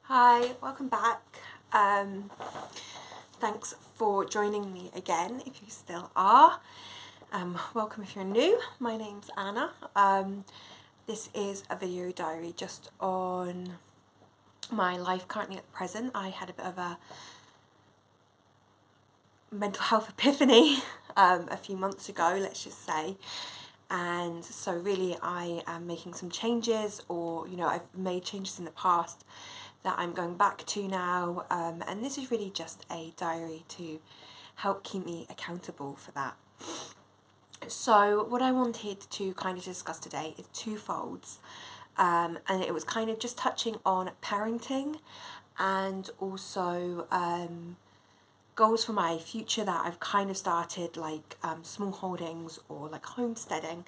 Hi, welcome back. Thanks for joining me again if you still are. Welcome if you're new. My name's Anna. This is a video diary just on my life currently at present. I had a bit of a mental health epiphany a few months ago, let's just say. And so really I am making some changes, or I've made changes in the past that I'm going back to now, and this is really just a diary to help keep me accountable for that. So what I wanted to kind of discuss today is twofolds, and it was kind of just touching on parenting and also goals for my future that I've kind of started, like small holdings or like homesteading.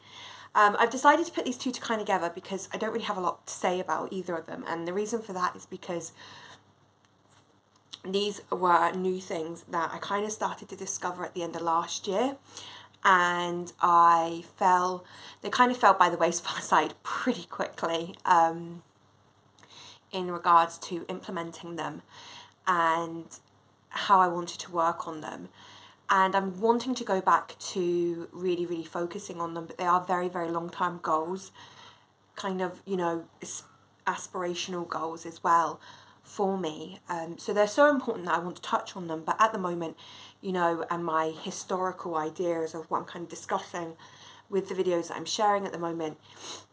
I've decided to put these two to kind of together because I don't really have a lot to say about either of them, and the reason for that is because these were new things that I kind of started to discover at the end of last year, and they kind of fell by the wayside pretty quickly in regards to implementing them and how I wanted to work on them. And I'm wanting to go back to really focusing on them, but they are very long-term goals, kind of, aspirational goals as well for me. So they're so important that I want to touch on them, but at the moment, and my historical ideas of what I'm kind of discussing with the videos that I'm sharing at the moment,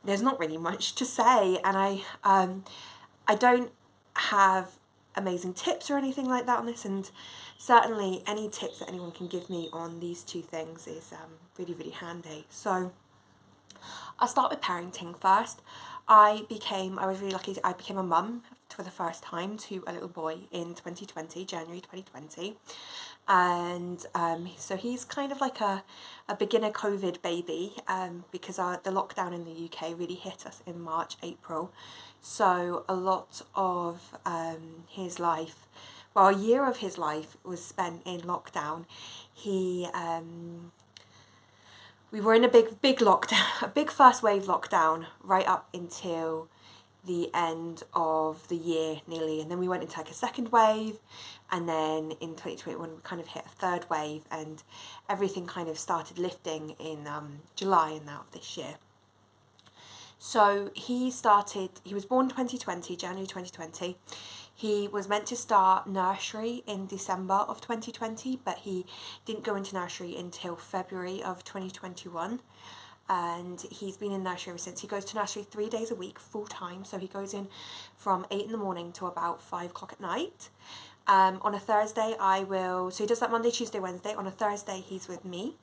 there's not really much to say, and I don't have amazing tips or anything like that on this, and certainly any tips that anyone can give me on these two things is really handy. So I'll start with parenting first. I was really lucky. I became a mum for the first time to a little boy in 2020, January 2020. And so he's kind of like a beginner COVID baby, because the lockdown in the UK really hit us in March, April. So a lot of his life, well, a year of his life was spent in lockdown. We were in a big lockdown, a big first wave lockdown right up until the end of the year nearly, and then we went into like a second wave, and then in 2021 we kind of hit a third wave, and everything kind of started lifting in July and now of this year. So he was born 2020, January 2020. He was meant to start nursery in December of 2020, but he didn't go into nursery until February of 2021. And he's been in nursery ever since. He goes to nursery 3 days a week, full time. So he goes in from 8 in the morning to about 5 o'clock at night. On a Thursday, so he does that Monday, Tuesday, Wednesday. On a Thursday, he's with me.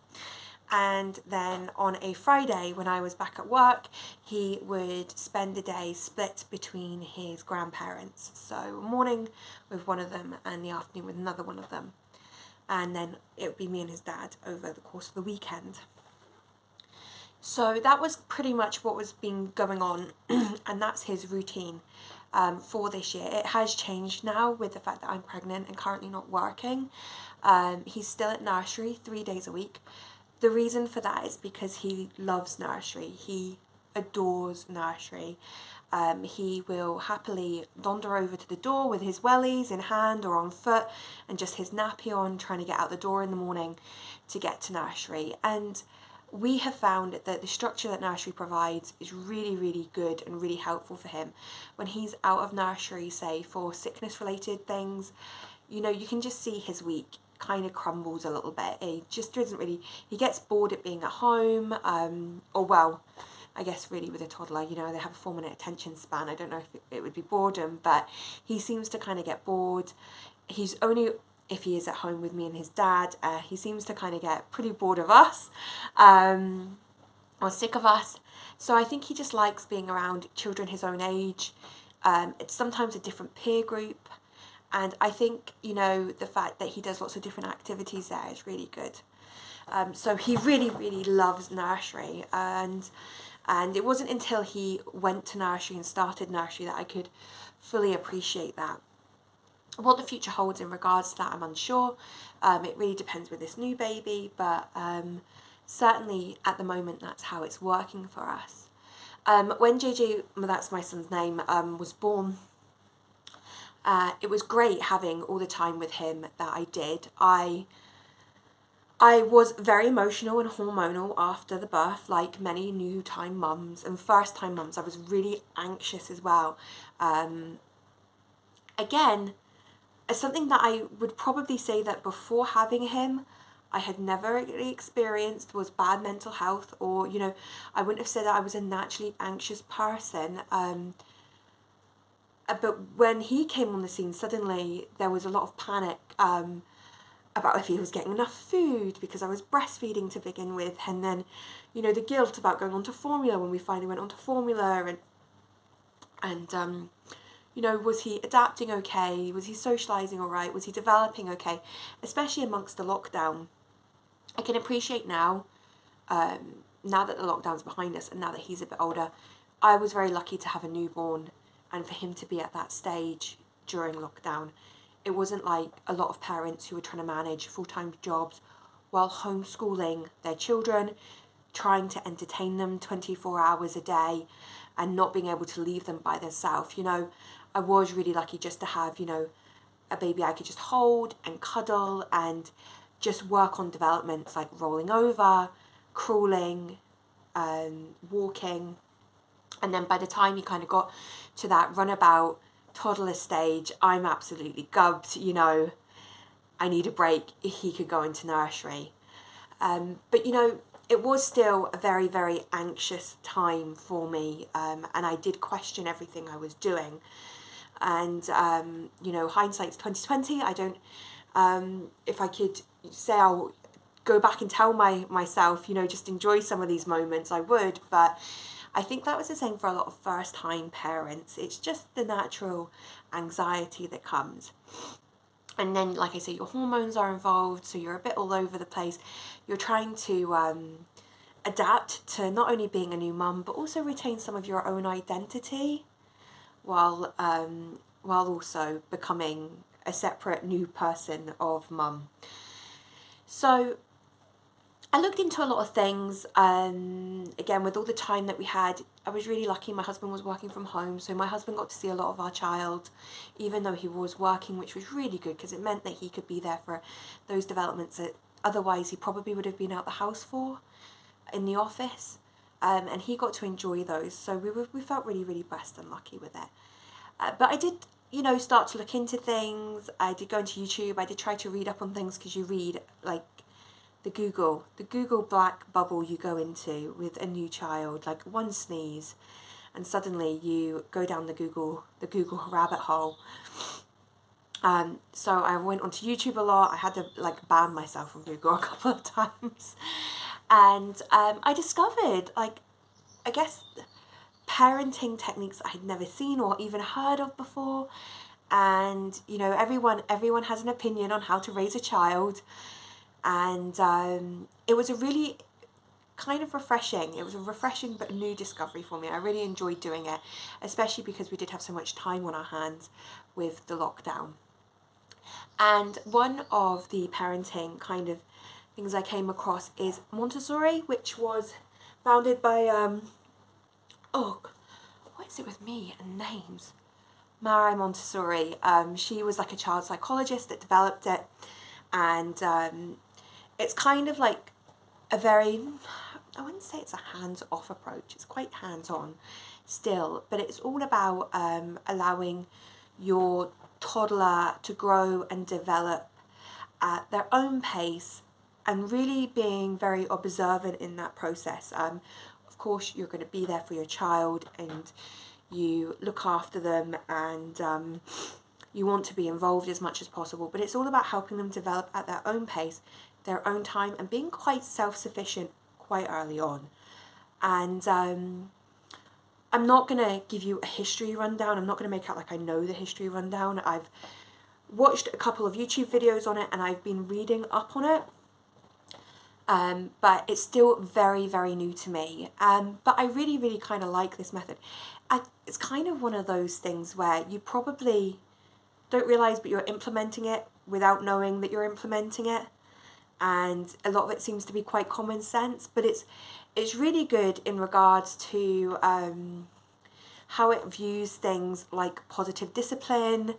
And then on a Friday, when I was back at work, he would spend the day split between his grandparents. So morning with one of them and the afternoon with another one of them. And then it would be me and his dad over the course of the weekend. So that was pretty much what was been going on, and that's his routine for this year. It has changed now with the fact that I'm pregnant and currently not working. He's still at nursery 3 days a week. The reason for that is because he loves nursery. He adores nursery. He will happily wander over to the door with his wellies in hand or on foot and just his nappy on, trying to get out the door in the morning to get to nursery. And we have found that the structure that nursery provides is really good and really helpful for him. When he's out of nursery, say for sickness related things, you can just see his week kind of crumbles a little bit. He just doesn't really, he gets bored at being at home, or well, I guess really with a toddler, they have a 4-minute attention span. I don't know if it would be boredom, but he seems to kind of get bored. He's only, if he is at home with me and his dad, he seems to kind of get pretty bored of us, or sick of us. So I think he just likes being around children his own age. It's sometimes a different peer group. And I think, the fact that he does lots of different activities there is really good. So he really loves nursery. And it wasn't until he went to nursery and started nursery that I could fully appreciate that. What the future holds in regards to that, I'm unsure. It really depends with this new baby, but certainly at the moment that's how it's working for us. When JJ, that's my son's name, was born, It was great having all the time with him that I did. I was very emotional and hormonal after the birth, like many new time mums and first time mums. I was really anxious as well. Again, it's something that I would probably say that before having him, I had never really experienced was bad mental health, or, you know, I wouldn't have said that I was a naturally anxious person. But when he came on the scene, suddenly there was a lot of panic about if he was getting enough food, because I was breastfeeding to begin with, and then, you know, the guilt about going on to formula when we finally went on to formula, and you know, was he adapting okay? Was he socialising all right? Was he developing okay? Especially amongst the lockdown. I can appreciate now, now that the lockdown's behind us and now that he's a bit older, I was very lucky to have a newborn and for him to be at that stage during lockdown. It wasn't like a lot of parents who were trying to manage full-time jobs while homeschooling their children, trying to entertain them 24 hours a day and not being able to leave them by themselves. You know, I was really lucky just to have, you know, a baby I could just hold and cuddle and just work on developments like rolling over, crawling, walking. And then by the time you kind of got to that runabout toddler stage, I'm absolutely gubbed, you know, I need a break. He could go into nursery. But, you know, it was still a very, very anxious time for me, and I did question everything I was doing. And, you know, hindsight's 2020. I don't, if I could say I'll go back and tell myself, you know, just enjoy some of these moments, I would. But I think that was the same for a lot of first-time parents. It's just the natural anxiety that comes. And then, like I say, your hormones are involved, so you're a bit all over the place. You're trying to adapt to not only being a new mum, but also retain some of your own identity while also becoming a separate new person of mum. So I looked into a lot of things. Again, with all the time that we had, I was really lucky. My husband was working from home, so my husband got to see a lot of our child, even though he was working, which was really good because it meant that he could be there for those developments that otherwise he probably would have been out the house for, in the office. And he got to enjoy those, so we felt really, really blessed and lucky with it. But I did, you know, start to look into things. I did go into YouTube. I did try to read up on things, because you read, like, the Google black bubble you go into with a new child, like one sneeze, and suddenly you go down the Google rabbit hole. So I went onto YouTube a lot. I had to like ban myself from Google a couple of times, and I discovered, like, I guess, parenting techniques I had never seen or even heard of before. And, you know, everyone has an opinion on how to raise a child. And it was a really kind of refreshing. It was a refreshing but new discovery for me. I really enjoyed doing it, especially because we did have so much time on our hands with the lockdown. And one of the parenting kind of things I came across is Montessori, which was founded by, what is it with me and names? Mary Montessori. She was like a child psychologist that developed it. And it's kind of like a very, I wouldn't say it's a hands-off approach, it's quite hands-on still, but it's all about allowing your toddler to grow and develop at their own pace and really being very observant in that process. Of course, you're going to be there for your child and you look after them, and you want to be involved as much as possible, but it's all about helping them develop at their own pace, their own time, and being quite self-sufficient quite early on. And I'm not going to give you a history rundown. I'm not going to make out like I know the history rundown. I've watched a couple of YouTube videos on it and I've been reading up on it. But it's still very, very new to me. But I really, really kind of like this method. It's kind of one of those things where you probably don't realise, but you're implementing it without knowing that you're implementing it. And a lot of it seems to be quite common sense, but it's really good in regards to how it views things like positive discipline,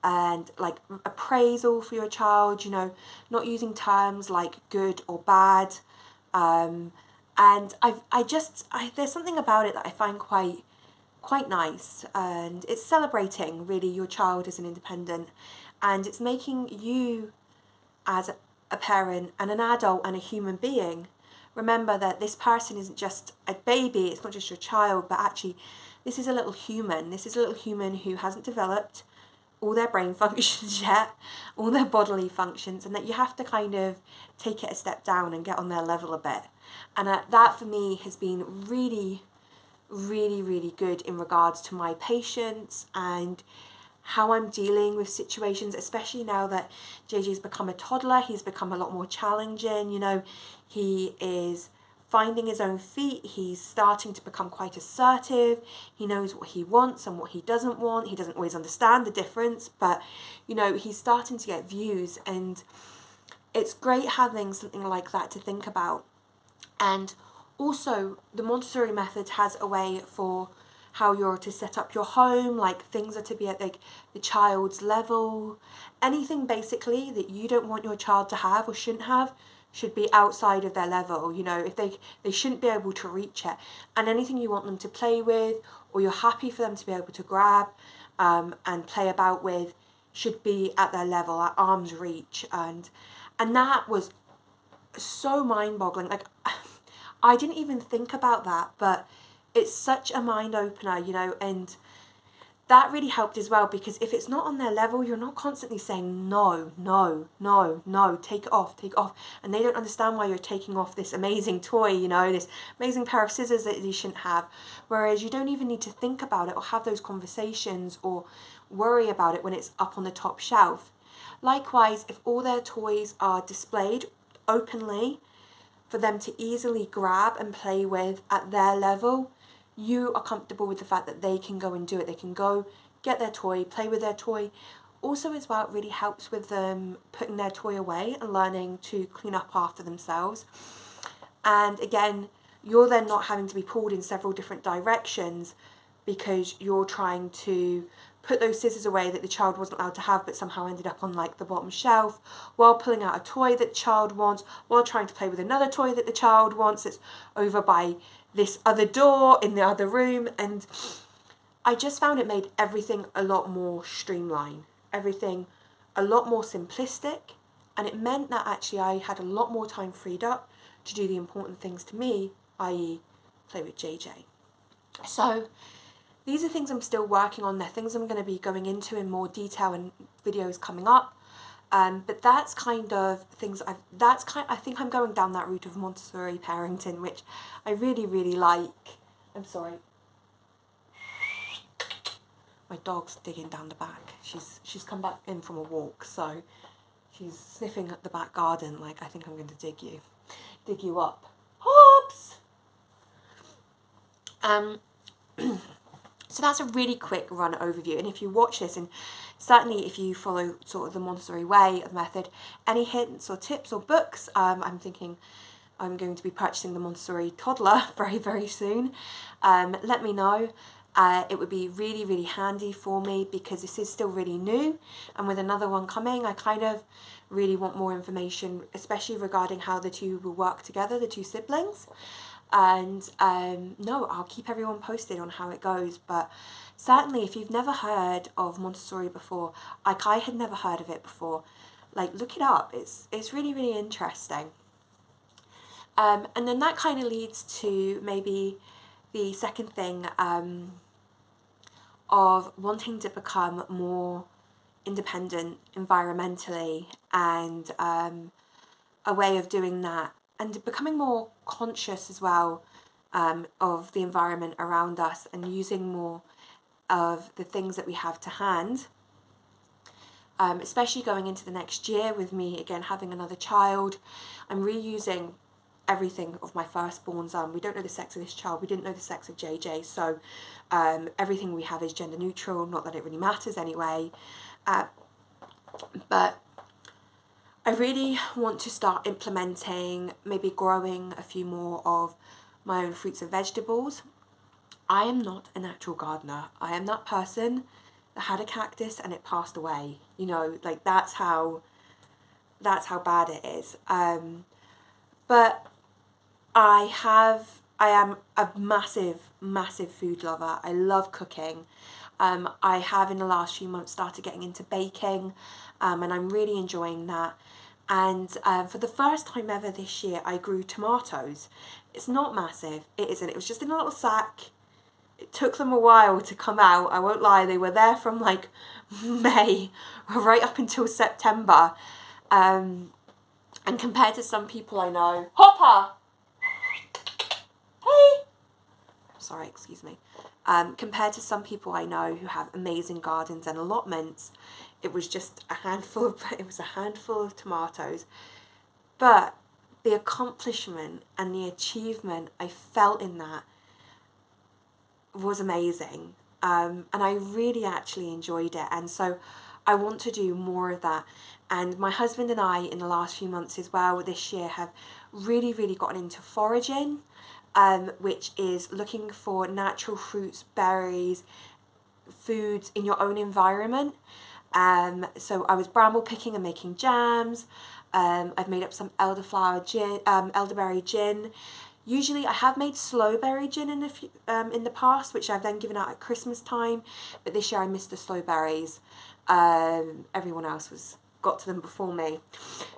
and like appraisal for your child, you know, not using terms like good or bad. And there's something about it that I find quite nice, and it's celebrating really your child as an independent, and it's making you as a parent and an adult and a human being remember that this person isn't just a baby, it's not just your child, but actually this is a little human. This is a little human who hasn't developed all their brain functions yet, all their bodily functions, and that you have to kind of take it a step down and get on their level a bit. And that for me has been really, really, really good in regards to my patience and how I'm dealing with situations, especially now that JJ's become a toddler. He's become a lot more challenging, you know, he is finding his own feet, he's starting to become quite assertive, he knows what he wants and what he doesn't want, he doesn't always understand the difference, but, you know, he's starting to get views, and it's great having something like that to think about. And also, the Montessori method has a way for how you're to set up your home, like things are to be at like the child's level. Anything basically that you don't want your child to have or shouldn't have should be outside of their level, you know, if they shouldn't be able to reach it. And anything you want them to play with or you're happy for them to be able to grab and play about with should be at their level, at arm's reach. And that was so mind-boggling. Like, I didn't even think about that, but it's such a mind opener, you know, and that really helped as well, because if it's not on their level, you're not constantly saying no, no, no, no, take it off, and they don't understand why you're taking off this amazing toy, you know, this amazing pair of scissors that you shouldn't have, whereas you don't even need to think about it or have those conversations or worry about it when it's up on the top shelf. Likewise, if all their toys are displayed openly for them to easily grab and play with at their level, you are comfortable with the fact that they can go and do it. They can go get their toy, play with their toy. Also as well, it really helps with them putting their toy away and learning to clean up after themselves. And again, you're then not having to be pulled in several different directions because you're trying to put those scissors away that the child wasn't allowed to have but somehow ended up on like the bottom shelf, while pulling out a toy that the child wants, while trying to play with another toy that the child wants that's over by this other door in the other room. And I just found it made everything a lot more streamlined, everything a lot more simplistic, and it meant that actually I had a lot more time freed up to do the important things to me, i.e. play with JJ. So these are things I'm still working on. They're things I'm going to be going into in more detail in videos coming up. But that's kind of things I think I'm going down that route of Montessori parenting, which I really, really like. I'm sorry. My dog's digging down the back. She's come back in from a walk, so she's sniffing at the back garden like, I think I'm going to dig you up. Hops! So that's a really quick run overview, and if you watch this, and certainly if you follow sort of the Montessori way of method, any hints or tips or books, I'm thinking I'm going to be purchasing the Montessori toddler very, very soon. Let me know. It would be really, really handy for me because this is still really new, and with another one coming, I kind of really want more information, especially regarding how the two will work together, the two siblings. And no, I'll keep everyone posted on how it goes. But certainly, if you've never heard of Montessori before, like I had never heard of it before, like look it up. It's really, really interesting. And then that kind of leads to maybe the second thing of wanting to become more independent environmentally, and a way of doing that, and becoming more conscious as well of the environment around us, and using more of the things that we have to hand, especially going into the next year with me again having another child. I'm reusing everything of my firstborn's. We don't know the sex of this child, we didn't know the sex of JJ, so everything we have is gender neutral, not that it really matters anyway, but I really want to start implementing, maybe growing a few more of my own fruits and vegetables. I am not a natural gardener. I am that person that had a cactus and it passed away. You know, like that's how bad it is. But I am a massive food lover. I love cooking. I have in the last few months started getting into baking, and I'm really enjoying that. And for the first time ever this year, I grew tomatoes. It's not massive, it isn't. It was just in a little sack. It took them a while to come out, I won't lie. They were there from like May right up until September. And compared to some people I know, Hopper! Hey! Sorry, excuse me. Compared to some people I know who have amazing gardens and allotments, it was just a handful of tomatoes. But the accomplishment and the achievement I felt in that was amazing. And I really actually enjoyed it. And so I want to do more of that. And my husband and I, in the last few months as well, this year, have really gotten into foraging, which is looking for natural fruits, berries, foods in your own environment. So I was bramble picking and making jams. I've made up some elderberry gin. Usually I have made slowberry gin in the past, which I've then given out at Christmas time. But this year I missed the slowberries. Everyone else got to them before me.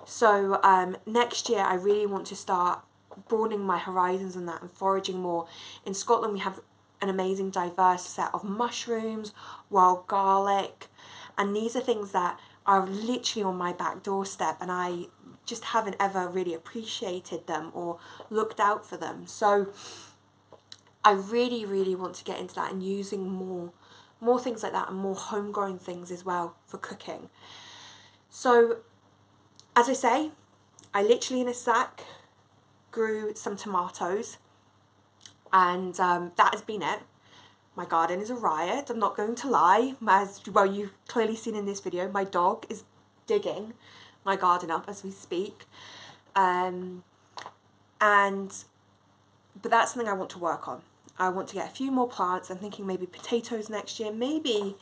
So next year I really want to start broadening my horizons on that and foraging more. In Scotland we have an amazing diverse set of mushrooms, wild garlic, and these are things that are literally on my back doorstep, and I just haven't ever really appreciated them or looked out for them. So I really want to get into that and using more things like that and more homegrown things as well for cooking. So as I say, I literally in a sack grew some tomatoes, and that has been it. My garden is a riot, I'm not going to lie. As well, you've clearly seen in this video, my dog is digging my garden up as we speak. But that's something I want to work on. I want to get a few more plants. I'm thinking maybe potatoes next year, maybe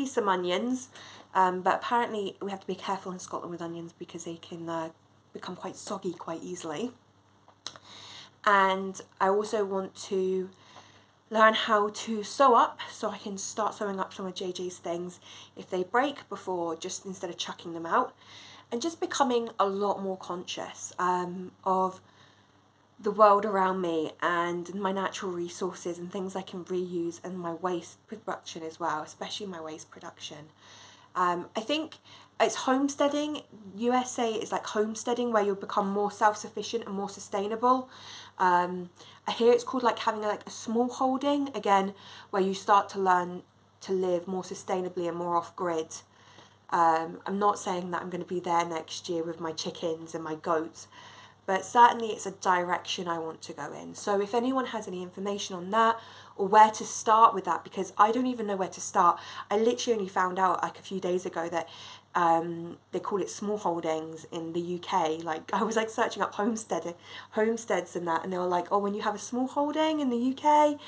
some onions. But apparently we have to be careful in Scotland with onions because they can become quite soggy quite easily. And I also want to learn how to sew up, so I can start sewing up some of JJ's things if they break before, just instead of chucking them out, and just becoming a lot more conscious of the world around me and my natural resources and things I can reuse, and my waste production as well, especially my waste production. I think it's homesteading. USA is like homesteading, where you'll become more self-sufficient and more sustainable. I hear it's called like having like a small holding, again, where you start to learn to live more sustainably and more off-grid. I'm not saying that I'm going to be there next year with my chickens and my goats, but certainly it's a direction I want to go in. So if anyone has any information on that or where to start with that, because I don't even know where to start. I literally only found out like a few days ago that they call it small holdings in the UK. Like I was like searching up homesteads and that, and they were like, oh, when you have a small holding in the UK,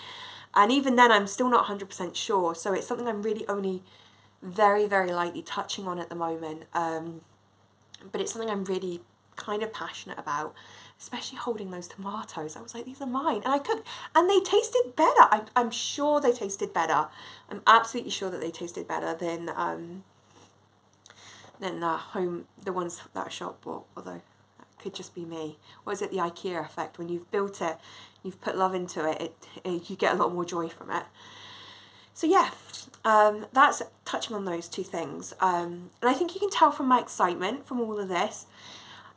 and even then I'm still not 100% sure. So it's something I'm really only very lightly touching on at the moment. But it's something I'm really kind of passionate about, especially holding those tomatoes. I was like, these are mine, and I cooked, and they tasted better. I'm sure they tasted better. I'm absolutely sure that they tasted better than the ones that a shop bought, although that could just be me. Or is it the IKEA effect? When you've built it, you've put love into it, you get a lot more joy from it. So yeah, that's touching on those two things. And I think you can tell from my excitement from all of this,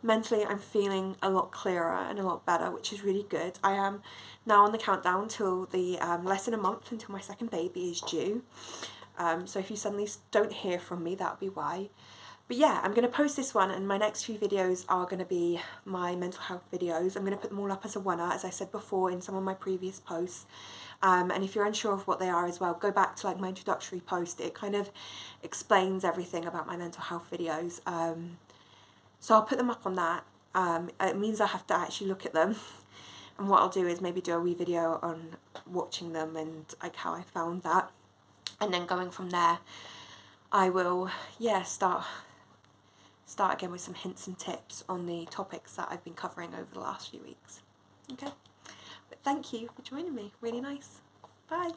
mentally I'm feeling a lot clearer and a lot better, which is really good. I am now on the countdown till the less than a month until my second baby is due. So if you suddenly don't hear from me, that'll be why. But yeah, I'm going to post this one, and my next few videos are going to be my mental health videos. I'm going to put them all up as a one-er, as I said before in some of my previous posts. And if you're unsure of what they are as well, go back to like my introductory post. It kind of explains everything about my mental health videos. So I'll put them up on that. It means I have to actually look at them. And what I'll do is maybe do a wee video on watching them and like how I found that. And then going from there, I will, start again with some hints and tips on the topics that I've been covering over the last few weeks. Okay, but thank you for joining me, really nice. Bye.